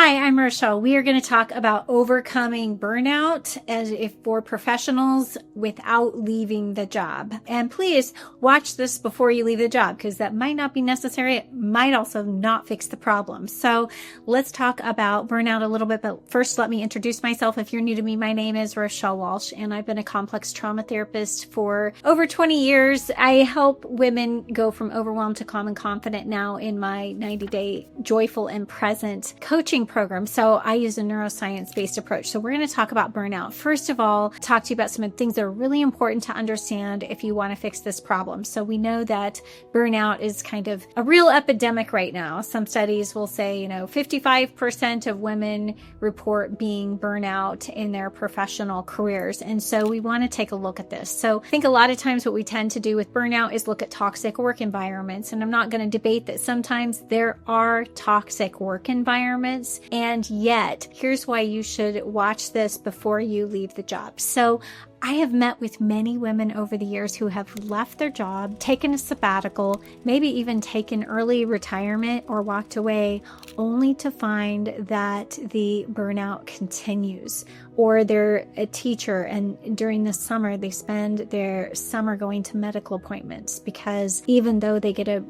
Hi, I'm Rochelle. We are going to talk about overcoming burnout as if for professionals without leaving the job. And please watch this before you leave the job because that might not be necessary. It might also not fix the problem. So let's talk about burnout a little bit. But first, let me introduce myself. If you're new to me, my name is Rochelle Walsh, and I've been a complex trauma therapist for over 20 years. I help women go from overwhelmed to calm and confident now in my 90-day joyful and present coaching program. So I use a neuroscience-based approach. So we're going to talk about burnout. First of all, talk to you about some of the things that are really important to understand if you want to fix this problem. So we know that burnout is kind of a real epidemic right now. Some studies will say, 55% of women report being burnout in their professional careers. And so we want to take a look at this. So I think a lot of times what we tend to do with burnout is look at toxic work environments. And I'm not going to debate that sometimes there are toxic work environments. And yet, here's why you should watch this before you leave the job. So I have met with many women over the years who have left their job, taken a sabbatical, maybe even taken early retirement or walked away, only to find that the burnout continues. Or they're a teacher and during the summer, they spend their summer going to medical appointments because even though they get a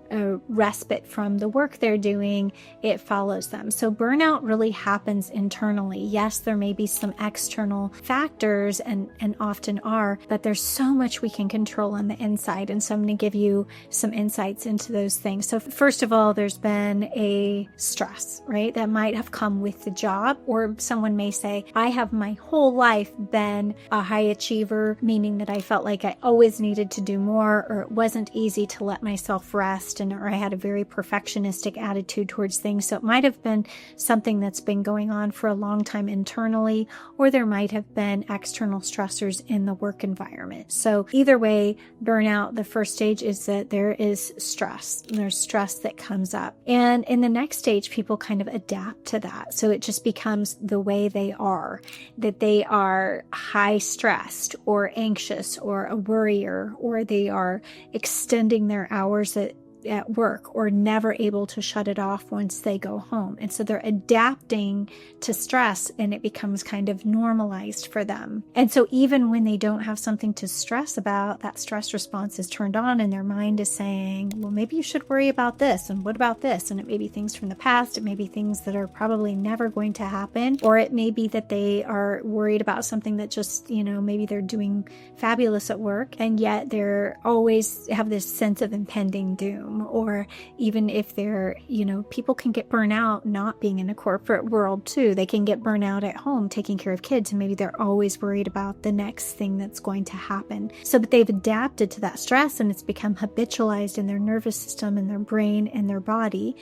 respite from the work they're doing, it follows them. So burnout really happens internally. Yes, there may be some external factors and often are, but there's so much we can control on the inside. And so I'm going to give you some insights into those things. So first of all, there's been a stress, right? That might have come with the job, or someone may say, I have my whole life been a high achiever, meaning that I felt like I always needed to do more, or it wasn't easy to let myself rest, or I had a very perfectionistic attitude towards things. So it might have been something that's been going on for a long time internally, or there might have been external stressors in the work environment. So either way, burnout, the first stage is that there is stress. There's stress that comes up. And in the next stage, people kind of adapt to that. So it just becomes the way they are, that they are high stressed or anxious or a worrier, or they are extending their hours at work or never able to shut it off once they go home. And so they're adapting to stress and it becomes kind of normalized for them. And so even when they don't have something to stress about, that stress response is turned on and their mind is saying, well, maybe you should worry about this. And what about this? And it may be things from the past. It may be things that are probably never going to happen. Or it may be that they are worried about something that just, maybe they're doing fabulous at work and yet they're always have this sense of impending doom. Or even if they're, people can get burnout not being in a corporate world too. They can get burnout at home taking care of kids and maybe they're always worried about the next thing that's going to happen. So, but they've adapted to that stress and it's become habitualized in their nervous system and their brain and their body.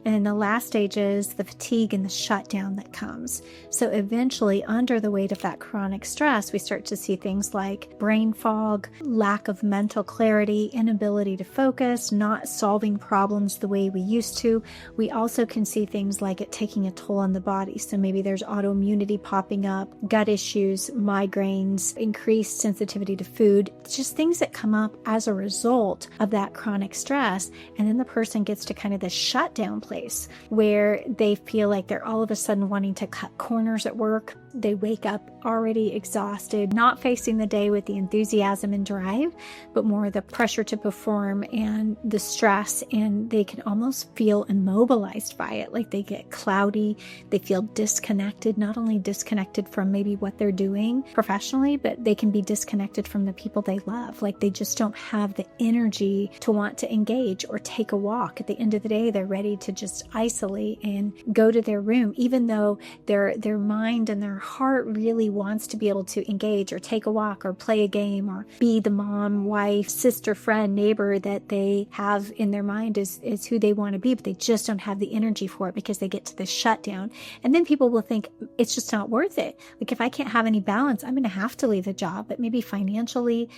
And then the last stage is the fatigue and the shutdown that comes. So eventually under the weight of that chronic stress, we start to see things like brain fog, lack of mental clarity, inability to focus, not solving problems the way we used to. We also can see things like it taking a toll on the body. So maybe there's autoimmunity popping up, gut issues, migraines, increased sensitivity to food, just things that come up as a result of that chronic stress. And then the person gets to kind of this shutdown place where they feel like they're all of a sudden wanting to cut corners at work. They wake up already exhausted, not facing the day with the enthusiasm and drive, but more the pressure to perform and the stress, and they can almost feel immobilized by it. Like they get cloudy, they feel disconnected, not only disconnected from maybe what they're doing professionally, but they can be disconnected from the people they love. Like they just don't have the energy to want to engage or take a walk. At the end of the day, they're ready to just isolate and go to their room, even though their mind and their heart really wants to be able to engage or take a walk or play a game or be the mom, wife, sister, friend, neighbor that they have in their mind is who they want to be, but they just don't have the energy for it because they get to this shutdown. And then people will think it's just not worth it. Like if I can't have any balance, I'm going to have to leave the job, but maybe financially,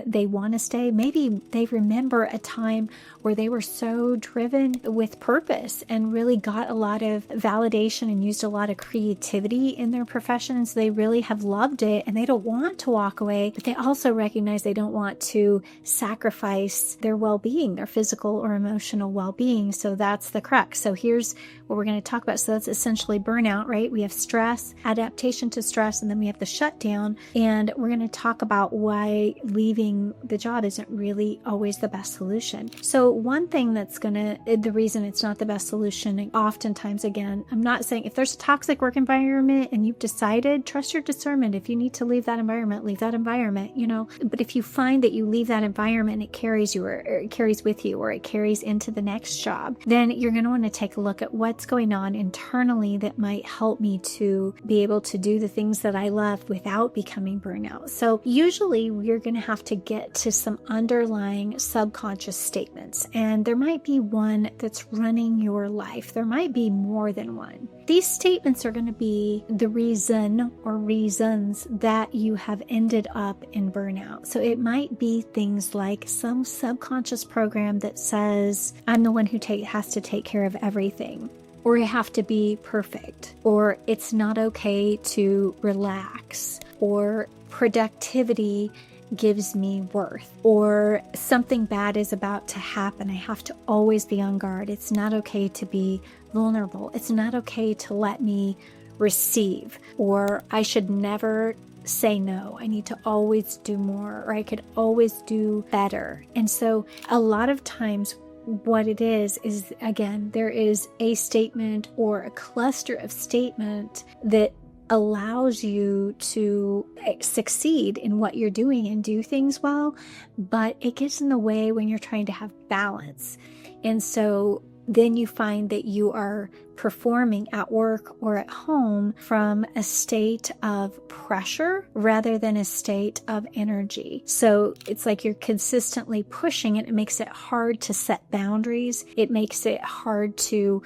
they want to stay. Maybe they remember a time where they were so driven with purpose and really got a lot of validation and used a lot of creativity in their professions. They really have loved it and they don't want to walk away, but they also recognize they don't want to sacrifice their well-being, their physical or emotional well-being. So that's the crux. So here's what we're going to talk about. So that's essentially burnout, right? We have stress, adaptation to stress, and then we have the shutdown. And we're going to talk about why leaving the job isn't really always the best solution. So one thing the reason it's not the best solution, and oftentimes, again, I'm not saying if there's a toxic work environment and you've decided, trust your discernment. If you need to leave that environment, but if you find that you leave that environment, it carries you or it carries with you or it carries into the next job, then you're going to want to take a look at what's going on internally that might help me to be able to do the things that I love without becoming burnout. So usually we're going to have to get to some underlying subconscious statements, and there might be one that's running your life. There might be more than one. These statements are going to be the reason or reasons that you have ended up in burnout. So it might be things like some subconscious program that says, I'm the one who has to take care of everything, or you have to be perfect, or it's not okay to relax, or productivity gives me worth, or something bad is about to happen. I have to always be on guard. It's not okay to be vulnerable. It's not okay to let me receive, or I should never say no. I need to always do more, or I could always do better. And so a lot of times what it is again, there is a statement or a cluster of statement that allows you to succeed in what you're doing and do things well, but it gets in the way when you're trying to have balance. And so then you find that you are performing at work or at home from a state of pressure rather than a state of energy. So it's like you're consistently pushing it. It makes it hard to set boundaries. It makes it hard to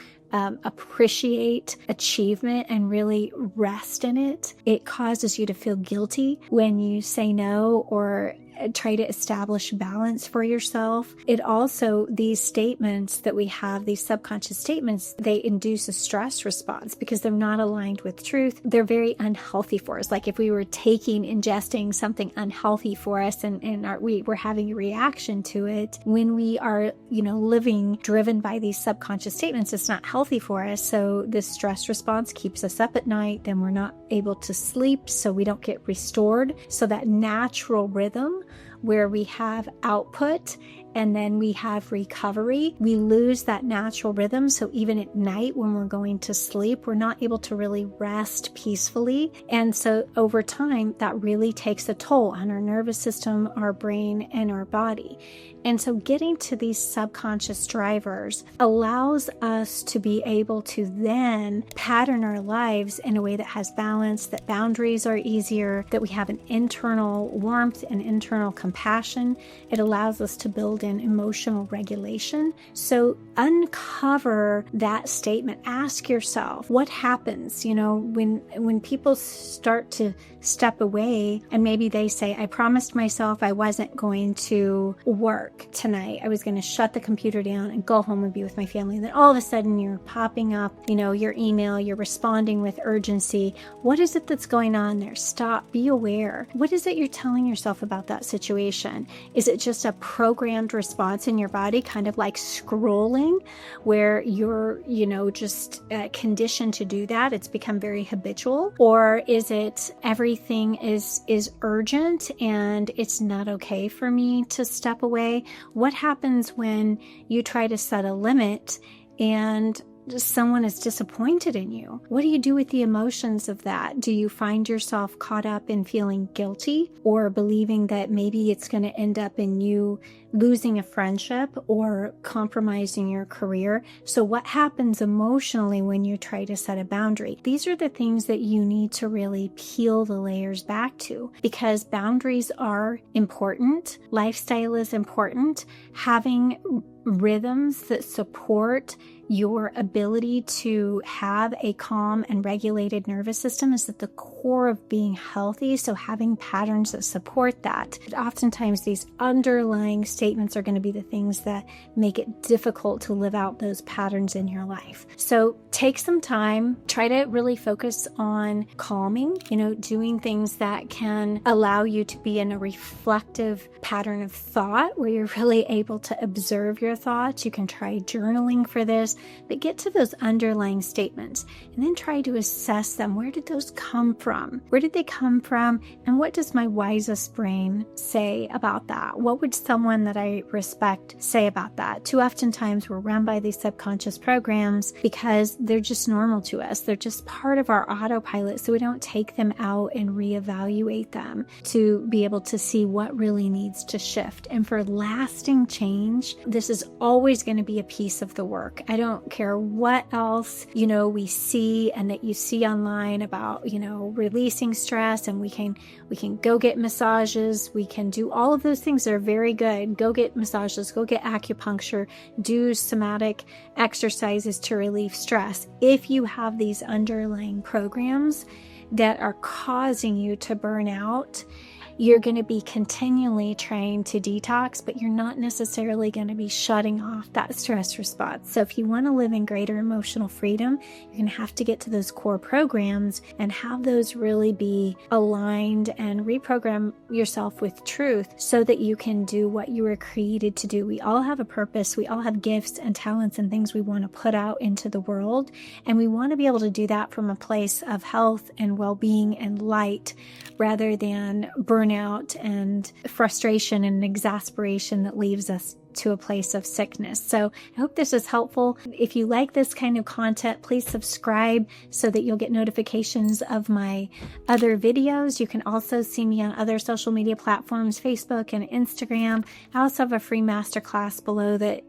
appreciate achievement and really rest in it. It causes you to feel guilty when you say no or try to establish balance for yourself. It also, these statements that we have, these subconscious statements, they induce a stress response because they're not aligned with truth. They're very unhealthy for us. Like if we were ingesting something unhealthy for us and we're having a reaction to it, when we are, living driven by these subconscious statements, it's not healthy for us. So this stress response keeps us up at night. Then we're not able to sleep, so we don't get restored. So that natural rhythm where we have output and then we have recovery, we lose that natural rhythm. So even at night when we're going to sleep, we're not able to really rest peacefully. And so over time, that really takes a toll on our nervous system, our brain, and our body. And so getting to these subconscious drivers allows us to be able to then pattern our lives in a way that has balance, that boundaries are easier, that we have an internal warmth and internal compassion. It allows us to build in emotional regulation. So uncover that statement. Ask yourself, what happens, when people start to step away and maybe they say, I promised myself I wasn't going to work tonight. I was going to shut the computer down and go home and be with my family. And then all of a sudden you're popping up, your email, you're responding with urgency. What is it that's going on there? Stop, be aware. What is it you're telling yourself about that situation? Is it just a programmed response in your body, kind of like scrolling, where you're, just conditioned to do that? It's become very habitual. Or is it everything is urgent and it's not okay for me to step away? What happens when you try to set a limit and someone is disappointed in you? What do you do with the emotions of that? Do you find yourself caught up in feeling guilty or believing that maybe it's going to end up in you losing a friendship or compromising your career? So what happens emotionally when you try to set a boundary? These are the things that you need to really peel the layers back to, because boundaries are important. Lifestyle is important. Having rhythms that support your ability to have a calm and regulated nervous system is at the core of being healthy. So having patterns that support that. Oftentimes these underlying statements are going to be the things that make it difficult to live out those patterns in your life. So take some time, try to really focus on calming, doing things that can allow you to be in a reflective pattern of thought where you're really able to observe your thoughts. You can try journaling for this, but get to those underlying statements and then try to assess them. Where did those come from? Where did they come from? And what does my wisest brain say about that? What would someone that I respect say about that? Too often times we're run by these subconscious programs because they're just normal to us. They're just part of our autopilot. So we don't take them out and reevaluate them to be able to see what really needs to shift. And for lasting change, this is always going to be a piece of the work. I don't care what else, we see and that you see online about, releasing stress, and we can go get massages. We can do all of those things that are very good. Go get massages, go get acupuncture, do somatic exercises to relieve stress. If you have these underlying programs that are causing you to burn out, you're going to be continually trying to detox, but you're not necessarily going to be shutting off that stress response. So if you want to live in greater emotional freedom, you're going to have to get to those core programs and have those really be aligned and reprogram yourself with truth so that you can do what you were created to do. We all have a purpose. We all have gifts and talents and things we want to put out into the world. And we want to be able to do that from a place of health and well-being and light rather than burnout and frustration and exasperation that leaves us to a place of sickness. So I hope this is helpful. If you like this kind of content, please subscribe so that you'll get notifications of my other videos. You can also see me on other social media platforms, Facebook and Instagram. I also have a free masterclass below that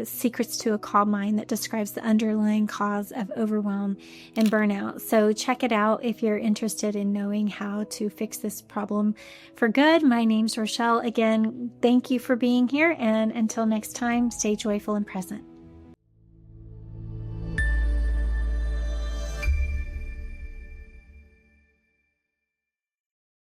Secrets to a Calm Mind that describes the underlying cause of overwhelm and burnout. So check it out if you're interested in knowing how to fix this problem for good. My name's Rochelle. Again, thank you for being here. And until next time, stay joyful and present.